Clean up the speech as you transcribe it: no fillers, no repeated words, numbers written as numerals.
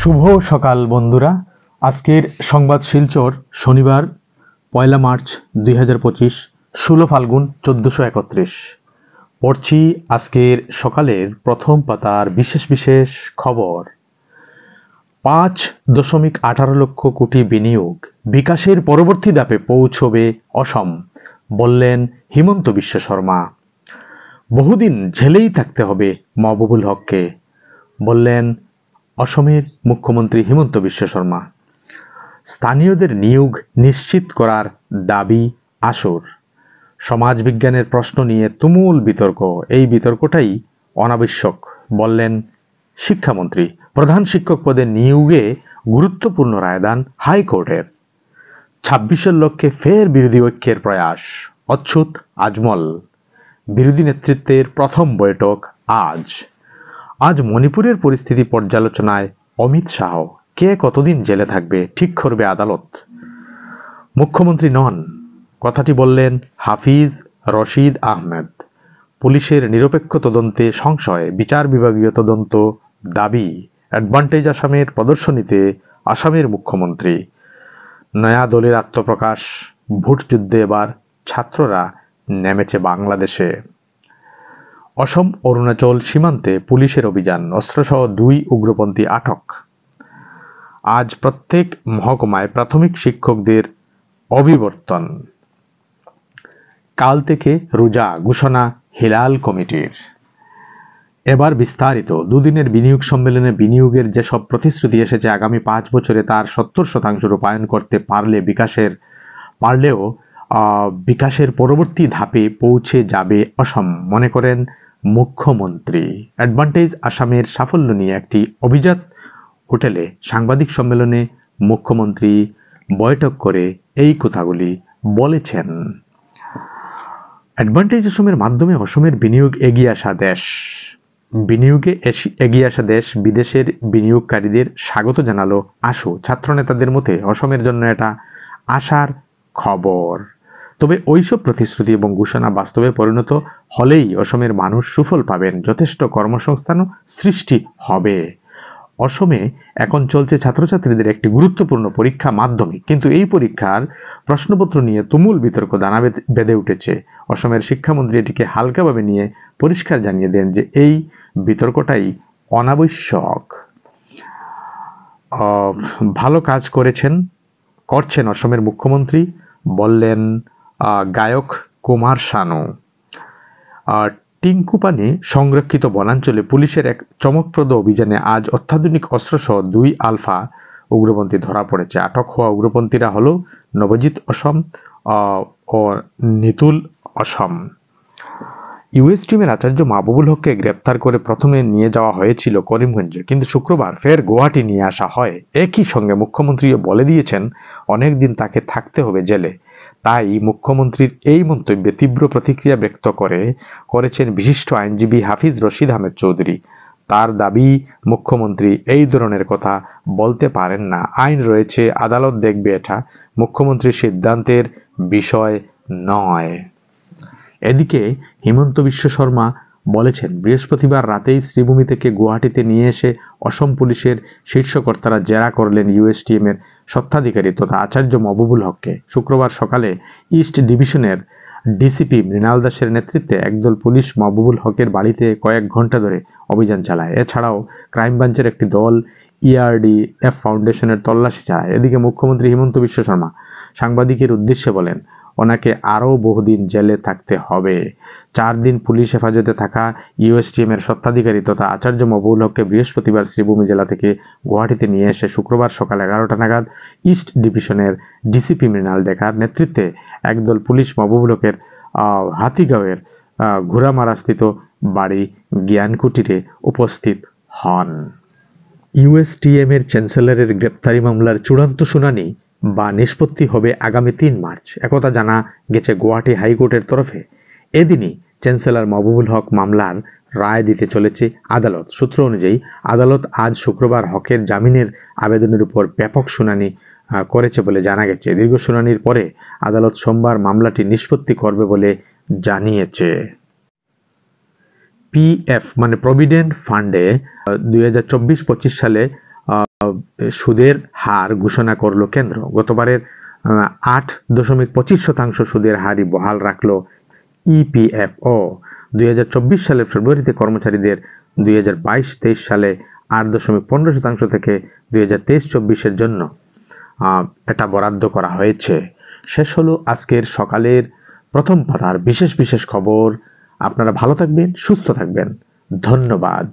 শুভ সকাল বন্ধুরা। আজকের সংবাদ শিলচর শনিবার 1 মার্চ 2025 16 ফাল্গুন 1431। পড়ছি আজকের সকালের প্রথম পাতার বিশেষ খবর। 5.18 লক্ষ কোটি বিনিয়োগ বিকাশের পরবর্তী ধাপে পৌঁছবে অসম, বললেন হিমন্ত বিশ্ব শর্মা। বহুদিন জেলেই থাকতে হবে মাহবুবুল হককে, বললেন অসমের মুখ্যমন্ত্রী হিমন্ত বিশ্ব শর্মা। স্থানীয়দের নিয়োগ নিশ্চিত করার দাবি আসুর। সমাজবিজ্ঞানের প্রশ্ন নিয়ে তুমুল বিতর্ক, এই বিতর্কটাই অনাবশ্যক, বললেন শিক্ষামন্ত্রী। প্রধান শিক্ষক পদে নিয়োগে গুরুত্বপূর্ণ রায়দান হাইকোর্টের। 26 লক্ষে ফের বিরোধী ঐক্যের প্রয়াস, অচ্যুত আজমল। বিরোধী নেতৃত্বের প্রথম বৈঠক আজ মণিপুরের পরিস্থিতি পর্যালোচনায় অমিত শাহ। কে কতদিন জেলে থাকবে ঠিক করবে আদালত। মুখ্যমন্ত্রী নন, কথাটি বললেন হাফিজ রশিদ আহমেদ। পুলিশের নিরপেক্ষ তদন্তে সংশয়, বিচার বিভাগীয় তদন্ত দাবি। অ্যাডভান্টেজ আসামের প্রদর্শনীতে আসামের মুখ্যমন্ত্রী। নয়া দলের আত্মপ্রকাশ, ভোট যুদ্ধে এবার ছাত্ররা নেমেছে বাংলাদেশে। অসম অরুণাচল সীমান্তে পুলিশের অভিযান, অস্ত্রসহ 2 উগ্রপন্থী আটক। আজ প্রত্যেক মহকুমায় প্রাথমিক শিক্ষকদের অবিবর্তন। কাল থেকে রোজা ঘোষণা হিলাল কমিটির। এবার বিস্তারিত। দুদিনের বিনিয়োগ সম্মেলনে বিনিয়োগের যেসব প্রতিশ্রুতি এসেছে আগামী 5 বছরে তার 70% রূপায়ণ করতে পারলেও বিকাশের পরবর্তী ধাপে পৌঁছে যাবে অসম, মনে করেন মুখ্যমন্ত্রী। অ্যাডভান্টেজ আসামের সাফল্য নিয়ে একটি অভিজাত হোটেলে সাংবাদিক সম্মেলনে মুখ্যমন্ত্রী বৈঠক করে এই কথাগুলি বলেছেন। অ্যাডভান্টেজ আসামের মাধ্যমে অসমের বিনিয়োগে এগিয়ে আসা দেশ বিদেশের বিনিয়োগকারীদের স্বাগত জানালো আসু। ছাত্রনেতাদের মতে অসমের জন্য এটা আশার খবর। তবে ওইসব প্রতিশ্রুতি এবং ঘোষণা বাস্তবে পরিণত হলেই অসমের মানুষ সুফল পাবেন, যথেষ্ট কর্মসংস্থানও সৃষ্টি হবে। অসমে এখন চলছে ছাত্রছাত্রীদের একটি গুরুত্বপূর্ণ পরীক্ষা, মাধ্যমিক। কিন্তু এই পরীক্ষার প্রশ্নপত্র নিয়ে তুমুল বিতর্ক দানা বেঁধে উঠেছে। অসমের শিক্ষামন্ত্রী এটিকে হালকাভাবে নিয়ে পরিষ্কার জানিয়ে দেন যে এই বিতর্কটাই অনাবশ্যক। ভালো কাজ করছেন অসমের মুখ্যমন্ত্রী, বললেন গায়ক কুমার শানু। টিঙ্কুপানি সংরক্ষিত বনাঞ্চলে পুলিশের এক চমকপ্রদ অভিযানে আজ অত্যাধুনিক অস্ত্রসহ 2 আলফা উগ্রপন্থী ধরা পড়েছে। আটক হওয়া উগ্রপন্থীরা হল নবজিৎ অসম ও নিতুল অসম। ইউএস টিমের আচার্য মাহবুবুল হককে গ্রেপ্তার করে প্রথমে নিয়ে যাওয়া হয়েছিল করিমগঞ্জে, কিন্তু শুক্রবার ফের গুয়াহাটি নিয়ে আসা হয়। একই সঙ্গে মুখ্যমন্ত্রীও বলে দিয়েছেন অনেকদিন তাকে থাকতে হবে জেলে। তাই মুখ্যমন্ত্রীর এই মন্তব্যে তীব্র প্রতিক্রিয়া ব্যক্ত করেছেন বিশিষ্ট আইনজীবী হাফিজ রশিদ আহমেদ চৌধুরী। তার দাবি, মুখ্যমন্ত্রী এই ধরনের কথা বলতে পারেন না। আইন রয়েছে, আদালত দেখবে, এটা মুখ্যমন্ত্রীর সিদ্ধান্তের বিষয় নয়। এদিকে হিমন্ত বিশ্ব শর্মা বলেছেন, বৃহস্পতিবার রাতেই শ্রীভূমি থেকে গুয়াহাটিতে নিয়ে এসে অসম পুলিশের শীর্ষকর্তারা জেরা করলেন ইউএসটিএম-এর স্বত্বাধিকারী তথা আচার্য মাহবুবুল হককে। শুক্রবার সকালে ইস্ট ডিভিশনের ডিসিপি মৃণাল দাসের নেতৃত্বে একদল পুলিশ মাহবুবুল হকের বাড়িতে কয়েক ঘন্টা ধরে অভিযান চালায়। এছাড়াও ক্রাইম ব্রাঞ্চের একটি দল ইআরডিএফ ফাউন্ডেশনের তল্লাশি চালায়। এদিকে মুখ্যমন্ত্রী হিমন্ত বিশ্ব শর্মা সাংবাদিকের উদ্দেশ্যে বলেন, ওনাকে আরও বহুদিন জেলে থাকতে হবে। 4 দিন পুলিশ হেফাজতে থাকা ইউএসটিএম-এর স্বত্বাধিকারী তথা আচার্য মাহবুবুল হককে বৃহস্পতিবার শ্রীভূমি জেলা থেকে গুয়াহাটিতে নিয়ে এসে শুক্রবার সকাল 11টা নাগাদ ইস্ট ডিভিশনের ডিসিপি মৃণাল দেখার নেতৃত্বে একদল পুলিশ মাহবুবুল হকের হাতিগাঁওয়ের ঘোড়ামারাস্থিত বাড়ি জ্ঞানকুটিরে উপস্থিত হন। ইউএসটিএম-এর চ্যান্সেলরের গ্রেপ্তারি মামলার চূড়ান্ত শুনানি বা নিষ্পত্তি হবে আগামী 3 মার্চ, একথা জানা গেছে গুয়াহাটি হাইকোর্টের তরফে। এদিনই চ্যান্সেলর মাহবুবুল হক মামলার রায় দিতে চলেছে আদালত। সূত্র অনুযায়ী আদালত আজ শুক্রবার হকের জামিনের আবেদনের উপর ব্যাপক শুনানি করেছে বলে জানা গেছে। দীর্ঘ শুনানির পরে আদালত সোমবার মামলাটি নিষ্পত্তি করবে বলে জানিয়েছে। পিএফ মানে প্রভিডেন্ট ফান্ডে 2024-25 সালে সুদের হার ঘোষণা করলো কেন্দ্র। গতবারের 8.25% সুদের হারই বহাল রাখলো ইপিএফও। 2024 সালের ফেব্রুয়ারিতে কর্মচারীদের 2022-23 সালে 8.15% থেকে 2023-24 জন্য এটা বরাদ্দ করা হয়েছে। শেষ হলো আজকের সকালের প্রথম পাতার বিশেষ খবর। আপনারা ভালো থাকবেন, সুস্থ থাকবেন। ধন্যবাদ।